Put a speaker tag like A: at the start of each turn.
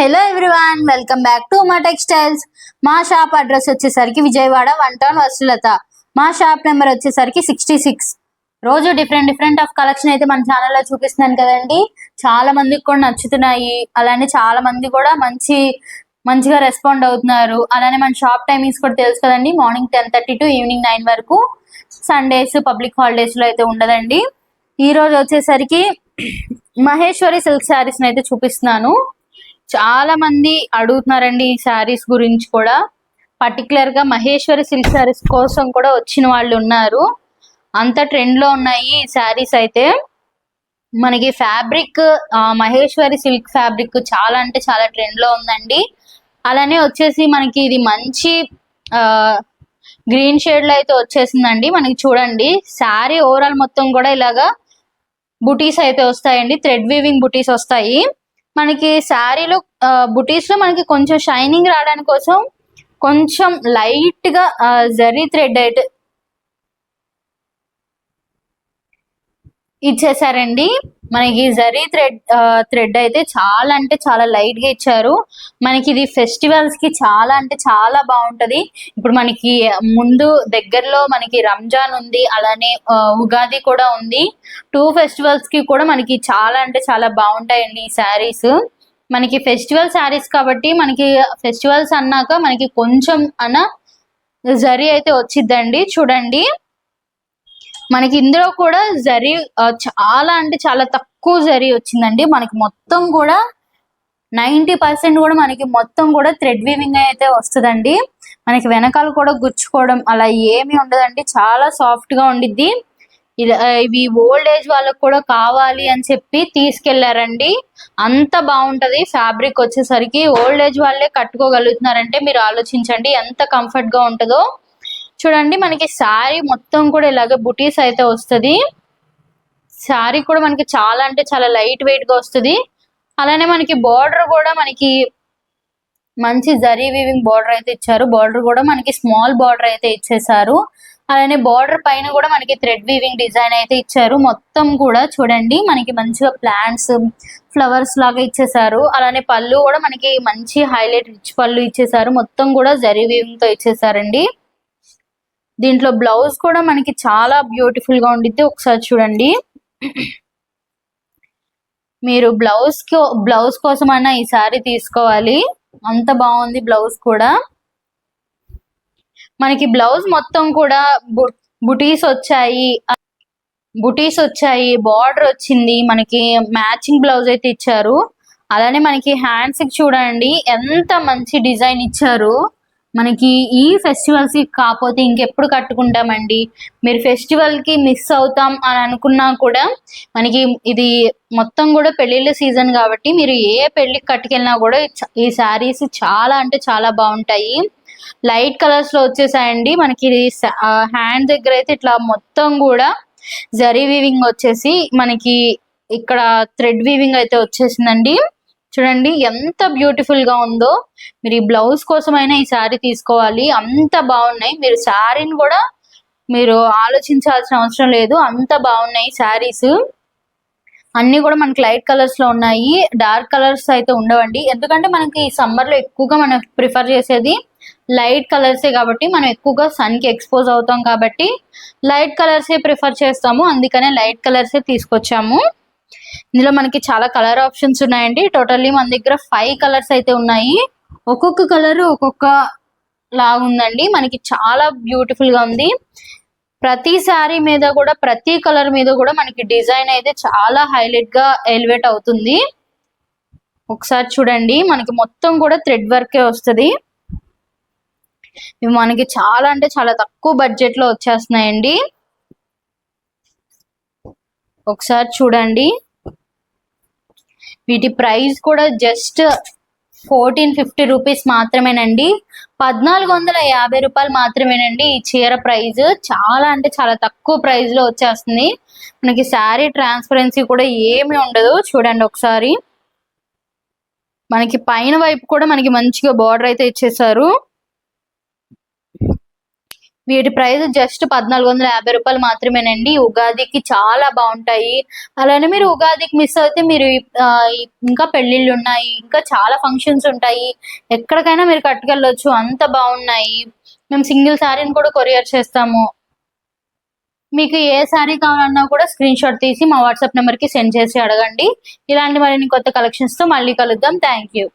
A: Hello everyone, welcome back to మా textiles. మా shop address వచ్చేసరికి విజయవాడ 1 టౌన్ వసులత. మా షాప్ నెంబర్ వచ్చేసరికి 66. రోజు డిఫరెంట్ ఆఫ్ కలెక్షన్ అయితే మన ఛానల్లో చూపిస్తున్నాను కదండి. చాలా మందికి కూడా నచ్చుతున్నాయి, అలానే చాలా మంది కూడా మంచిగా రెస్పాండ్ అవుతున్నారు. అలానే మన షాప్ టైమింగ్స్ కూడా తెలుసు కదండి, మార్నింగ్ 10:30 టు ఈవినింగ్ 9 వరకు. సండేస్ పబ్లిక్ హాలిడేస్ లో అయితే ఉండదండి. ఈ రోజు వచ్చేసరికి మహేశ్వరి సిల్క్ శారీస్ అయితే చూపిస్తున్నాను. చాలా మంది అడుగుతున్నారండి ఈ శారీస్ గురించి కూడా. పర్టికులర్ గా మహేశ్వరి సిల్క్ శారీస్ కోసం కూడా వచ్చిన వాళ్ళు ఉన్నారు. అంత ట్రెండ్ లో ఉన్నాయి ఈ శారీస్ అయితే. మనకి ఫ్యాబ్రిక్ మహేశ్వరి సిల్క్ ఫ్యాబ్రిక్ చాలా అంటే చాలా ట్రెండ్ లో ఉందండి. అలానే వచ్చేసి మనకి ఇది మంచి గ్రీన్ షేడ్ లో అయితే వచ్చేసిందండి. మనకి చూడండి, శారీ ఓవరాల్ మొత్తం కూడా ఇలాగా బుటీస్ అయితే వస్తాయండి, థ్రెడ్ వీవింగ్ బుటీస్ వస్తాయి. మనకి శారీలో బుటీస్ లో మనకి కొంచెం షైనింగ్ రావడానికి కోసం కొంచెం లైట్ గా జరీ థ్రెడ్ అయితే ఇచ్చేసారండి. మనకి జరీ థ్రెడ్ అయితే చాలా అంటే చాలా లైట్ గా ఇచ్చారు. మనకి ఇది ఫెస్టివల్స్ కి చాలా అంటే చాలా బాగుంటది. ఇప్పుడు మనకి ముందు దగ్గరలో మనకి రంజాన్ ఉంది, అలానే ఉగాది కూడా ఉంది. 2 ఫెస్టివల్స్ కి కూడా మనకి చాలా అంటే చాలా బాగుంటాయండి ఈ శారీస్. మనకి ఫెస్టివల్ శారీస్ కాబట్టి మనకి ఫెస్టివల్స్ అన్నాక మనకి కొంచెం జరీ అయితే వచ్చిద్దండి. చూడండి, మనకి ఇందులో కూడా జరీ చాలా అంటే చాలా తక్కువ జరీ వచ్చిందండి. మనకి మొత్తం కూడా 90% కూడా మనకి మొత్తం కూడా థ్రెడ్ వీవింగ్ అయితే వస్తుందండి. మనకి వెనకాల కూడా గుచ్చుకోవడం అలా ఏమి ఉండదండి, చాలా సాఫ్ట్ గా ఉండిద్ది. ఇవి ఓల్డ్ ఏజ్ వాళ్ళకు కూడా కావాలి అని చెప్పి తీసుకెళ్లారండి. అంత బాగుంటది ఫ్యాబ్రిక్ వచ్చేసరికి. ఓల్డ్ ఏజ్ వాళ్ళే కట్టుకోగలుగుతున్నారంటే మీరు ఆలోచించండి ఎంత కంఫర్ట్ గా ఉంటుందో. చూడండి, మనకి శారీ మొత్తం కూడా ఇలాగ బుటీస్ అయితే వస్తుంది. శారీ కూడా మనకి చాలా అంటే చాలా లైట్ వెయిట్ గా వస్తుంది. అలానే మనకి బార్డర్ కూడా మనకి మంచి జరీ వీవింగ్ బార్డర్ అయితే ఇచ్చారు. బార్డర్ కూడా మనకి స్మాల్ బార్డర్ అయితే ఇచ్చేసారు. అలానే బార్డర్ పైన కూడా మనకి థ్రెడ్ వీవింగ్ డిజైన్ అయితే ఇచ్చారు. మొత్తం కూడా చూడండి, మనకి మంచిగా ప్లాంట్స్ ఫ్లవర్స్ లాగా ఇచ్చేసారు. అలానే పళ్ళు కూడా మనకి మంచి హైలైట్ రిచ్ పళ్ళు ఇచ్చేసారు. మొత్తం కూడా జరీ వీవింగ్ తో ఇచ్చేసారండి. దీంట్లో బ్లౌజ్ కూడా మనకి చాలా బ్యూటిఫుల్ గా ఉండిద్ది. ఒకసారి చూడండి, మీరు బ్లౌజ్ కోసం అన్నా ఈ శారీ తీసుకోవాలి, అంత బాగుంది బ్లౌజ్ కూడా. మనకి బ్లౌజ్ మొత్తం కూడా బుటీస్ వచ్చాయి, బార్డర్ వచ్చింది, మనకి మ్యాచింగ్ బ్లౌజ్ అయితే ఇచ్చారు. అలానే మనకి హ్యాండ్స్ కి చూడండి ఎంత మంచి డిజైన్ ఇచ్చారు. మనకి ఈ ఫెస్టివల్స్ కి కాకపోతే ఇంకెప్పుడు కట్టుకుంటామండి. మీరు ఫెస్టివల్ కి మిస్ అవుతాం అని అనుకున్నా కూడా మనకి ఇది మొత్తం కూడా పెళ్లిళ్ళ సీజన్ కాబట్టి మీరు ఏ పెళ్లికి కట్టుకెళ్ళినా కూడా ఈ శారీస్ చాలా అంటే చాలా బాగుంటాయి. లైట్ కలర్స్ లో వచ్చేసాయండి. మనకి హ్యాండ్ దగ్గర అయితే ఇట్లా మొత్తం కూడా జరీ వీవింగ్ వచ్చేసి మనకి ఇక్కడ థ్రెడ్ వీవింగ్ అయితే వచ్చేసిందండి. చూడండి ఎంత బ్యూటిఫుల్ గా ఉందో. మీరు ఈ బ్లౌజ్ కోసమైనా ఈ శారీ తీసుకోవాలి, అంత బాగున్నాయి. మీరు శారీని కూడా మీరు ఆలోచించాల్సిన అవసరం లేదు, అంత బాగున్నాయి శారీస్. అన్ని కూడా మనకి లైట్ కలర్స్ లో ఉన్నాయి, డార్క్ కలర్స్ అయితే ఉండవండి. ఎందుకంటే మనకి సమ్మర్ లో ఎక్కువగా మనం ప్రిఫర్ చేసేది లైట్ కలర్సే కాబట్టి, మనం ఎక్కువగా సన్ కి ఎక్స్పోజ్ అవుతాం కాబట్టి లైట్ కలర్సే ప్రిఫర్ చేస్తాము. అందుకనే లైట్ కలర్సే తీసుకొచ్చాము. ఇందులో మనకి చాలా కలర్ ఆప్షన్స్ ఉన్నాయండి. టోటల్లీ మన దగ్గర 5 కలర్స్ అయితే ఉన్నాయి. ఒక్కొక్క కలర్ ఒక్కొక్క లాగా ఉందండి. మనకి చాలా బ్యూటిఫుల్ గా ఉంది. ప్రతి శారీ మీద కూడా ప్రతి కలర్ మీద కూడా మనకి డిజైన్ అయితే చాలా హైలైట్ గా ఎలివేట్ అవుతుంది. ఒకసారి చూడండి, మనకి మొత్తం కూడా థ్రెడ్ వర్కే వస్తుంది. ఇవి మనకి చాలా అంటే చాలా తక్కువ బడ్జెట్ లో వచ్చేస్తున్నాయండి. ఒకసారి చూడండి, వీటి ప్రైస్ కూడా జస్ట్ 1450 రూపీస్ మాత్రమేనండి. 1450 రూపాయలు మాత్రమేనండి ఈ చీర ప్రైస్. చాలా అంటే చాలా తక్కువ ప్రైస్ లో వచ్చేస్తుంది. మనకి శారీ ట్రాన్స్పరెన్సీ కూడా ఏమి ఉండదు. చూడండి ఒకసారి, మనకి పైన వైపు కూడా మనకి మంచిగా బార్డర్ అయితే ఇచ్చేసారు. వీటి ప్రైస్ జస్ట్ 1450 రూపాయలు మాత్రమేనండి. ఉగాదికి చాలా బాగుంటాయి. అలానే మీరు ఉగాదికి మిస్ అయితే మీరు ఇంకా పెళ్ళిళ్ళు ఉన్నాయి, ఇంకా చాలా ఫంక్షన్స్ ఉంటాయి, ఎక్కడికైనా మీరు కట్టుకెళ్ళొచ్చు, అంత బాగున్నాయి. మేము సింగిల్ శారీని కూడా కొరియర్ చేస్తాము. మీకు ఏ శారీ కావాలన్నా కూడా స్క్రీన్ షాట్ తీసి మా వాట్సాప్ నెంబర్కి సెండ్ చేసి అడగండి. ఇలాంటి మరిన్ని కొత్త కలెక్షన్స్తో మళ్ళీ కలుద్దాం. Thank you.